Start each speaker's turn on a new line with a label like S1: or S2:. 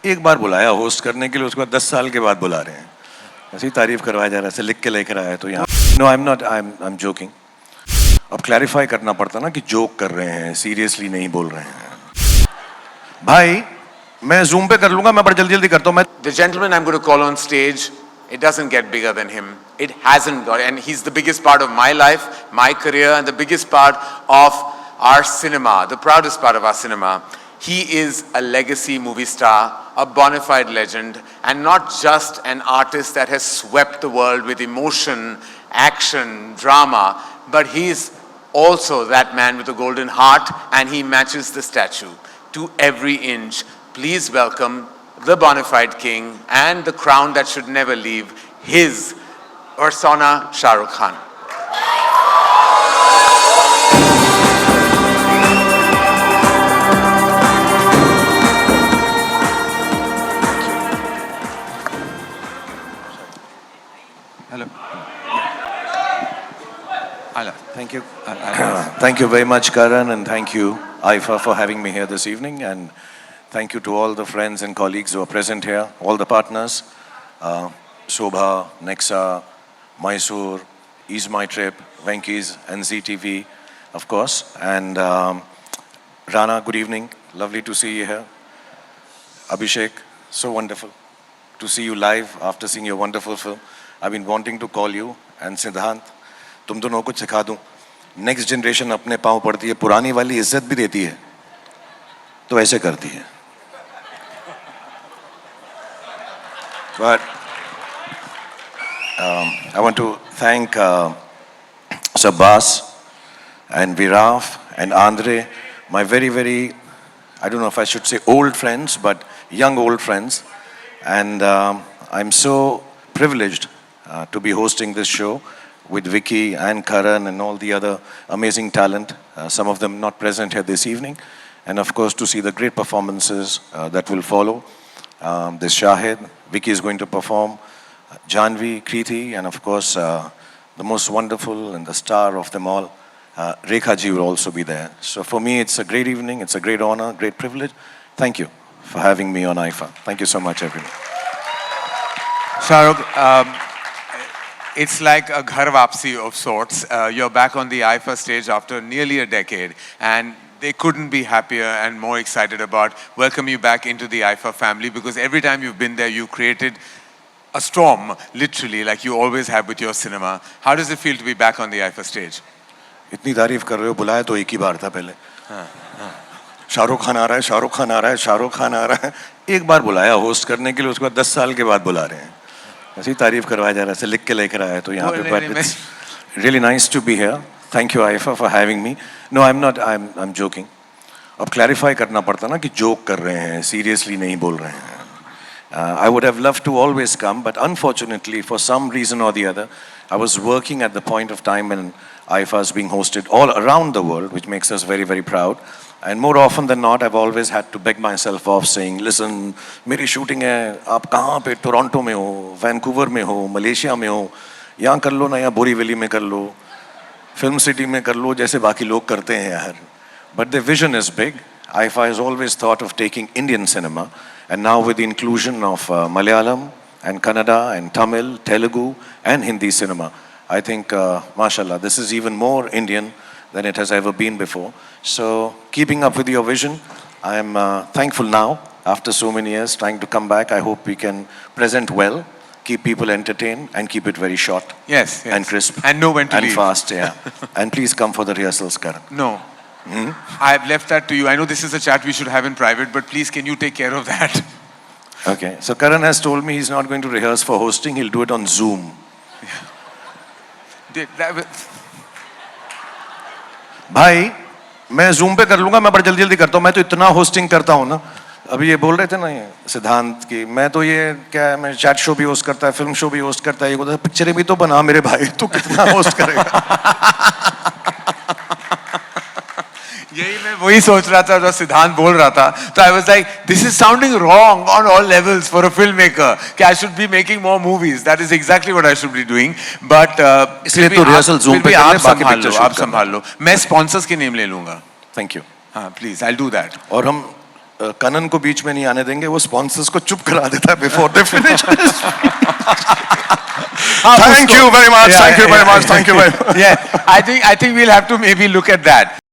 S1: एक बार बुलाया होस्ट करने के लिए, उसके बाद 10 साल के बाद बुला रहे हैं। ऐसी तारीफ करवाया जा रहा है, ऐसे लिख के लेकर आया तो यहाँ। No I am not, I am joking. अब क्लैरिफाई करना पड़ता ना कि जोक कर रहे हैं, सीरियसली नहीं बोल रहे हैं। भाई मैं जूम पे कर लूंगा, मैं बड़ा जल्दी जल्दी करता हूँ। मैं
S2: The gentleman I'm going to call on stage, it doesn't get bigger than him. It hasn't got, and he's the biggest part of my life, my career, and the biggest part of our cinema, the proudest part of our cinema. He is a legacy movie star, a bona fide legend, and not just an artist that has swept the world with emotion, action, drama, but he's also that man with a golden heart, and he matches the statue to every inch. Please welcome the bona fide king and the crown that should never leave, his persona, Shah Rukh Khan.
S1: Hello. Thank you. Thank you very much, Karan, and thank you, Aifa, for having me here this evening. And thank you to all the friends and colleagues who are present here, all the partners, Shobha, Nexa, Mysore, Ease My Trip, Venky's, and ZTV, of course. And Rana, good evening. Lovely to see you here. Abhishek, so wonderful to see you live after seeing your wonderful film. I've been wanting to call you. And Siddhant, तुम दोनों को कुछ सिखा दूं। Next generation अपने पाँव पड़ती है, पुरानी वाली इज्जत भी देती है, तो ऐसे करती है। But I want to thank Sabbas and Viraf and Andre, my very, very, I don't know if I should say old friends, but young old friends. And I'm so privileged to be hosting this show with Vicky and Karan and all the other amazing talent, some of them not present here this evening. And of course, to see the great performances that will follow. This Shahid, Vicky is going to perform, Janvi, Kriti, and of course, the most wonderful and the star of them all, Rekha ji will also be there. So for me, it's a great evening, it's a great honor, great privilege. Thank you for having me on IFA. Thank you so much, everyone.
S2: Shah Rukh, it's like a ghar wapsi of sorts. You're back on the IFA stage after nearly a decade, and they couldn't be happier and more excited about welcoming you back into the IFA family, because every time you've been there, you've created a storm, literally, like you always have with your cinema. How does it feel to be back on the IFA stage?
S1: इतनी तारीफ कर रहे हो, बुलाया तो एक ही बार था पहले। शाहरुख खान आ रहा है, शाहरुख खान आ रहा है, शाहरुख खान आ रहा है। एक बार बुलाया होस्ट करने के लिए, उसके बाद 10 साल के बाद बुला रहे हैं। ऐसी तारीफ करवाया जा रहा है, ऐसे लिख के लेकर आया तो यहाँ पे। But it's really nice to be here. Thank you, Aifa, for having me. No, I'm not. I'm joking. अब क्लैरिफाई करना पड़ता ना कि जोक कर रहे हैं, सीरियसली नहीं बोल रहे हैं। I would have loved to always come, but unfortunately, for some reason or the other, I was working at the point of time when IFA is being hosted all around the world, which makes us very, very proud. And more often than not, I've always had to beg myself off, saying, "Listen, मेरी shooting है, आप कहाँ पे? Toronto में हो, Vancouver में हो, Malaysia में हो, यहाँ कर लो ना, या बोरीवली में कर लो, फिल्म सिटी में कर लो, जैसे बाकी लोग करते हैं यार." But the vision is big. IFA has always thought of taking Indian cinema, and now with the inclusion of Malayalam and Kannada and Tamil, Telugu and Hindi cinema, I think, mashallah, this is even more Indian than it has ever been before. So, keeping up with your vision, I am thankful now, after so many years, trying to come back. I hope we can present well, keep people entertained, and keep it very short.
S2: Yes.
S1: And crisp.
S2: And know when to
S1: and
S2: leave.
S1: fast, yeah. And please come for the rehearsals, Karan.
S2: No. I've left that to you. I know this is a chat we should have in private, but please, can you take care of that?
S1: Okay. So Karan has told me he's not going to rehearse for hosting. He'll do it on Zoom. भाई मैं zoom पे कर लूंगा, मैं बड़ा जल्दी जल्दी करता हूँ। मैं तो इतना होस्टिंग करता हूँ ना। अभी ये बोल रहे थे ना ये सिद्धांत की, मैं तो ये क्या है, मैं चैट शो भी होस्ट करता है, फिल्म शो भी होस्ट करता है, ये बोलता है पिक्चरें भी तो बना मेरे भाई, तो कितना होस्ट करेगा।
S2: यही मैं वही सोच रहा था जो सिद्धांत बोल रहा था, तो I was like, this is sounding wrong on all levels for a filmmaker. कि I should be making more movies. That is exactly what I should be doing. But
S1: इसलिए तो रिहर्सल जूम पे
S2: आप संभाल लो, मैं स्पॉन्सर्स के name ले लूंगा।
S1: Thank you.
S2: हाँ, please, I'll do that.
S1: और हम कनन को बीच में नहीं आने देंगे, वो स्पॉन्सर्स को चुप करा देता है before they finish. Thank you very much. Thank you very much. Thank you very much.
S2: Yeah, I think we'll have to maybe look at that.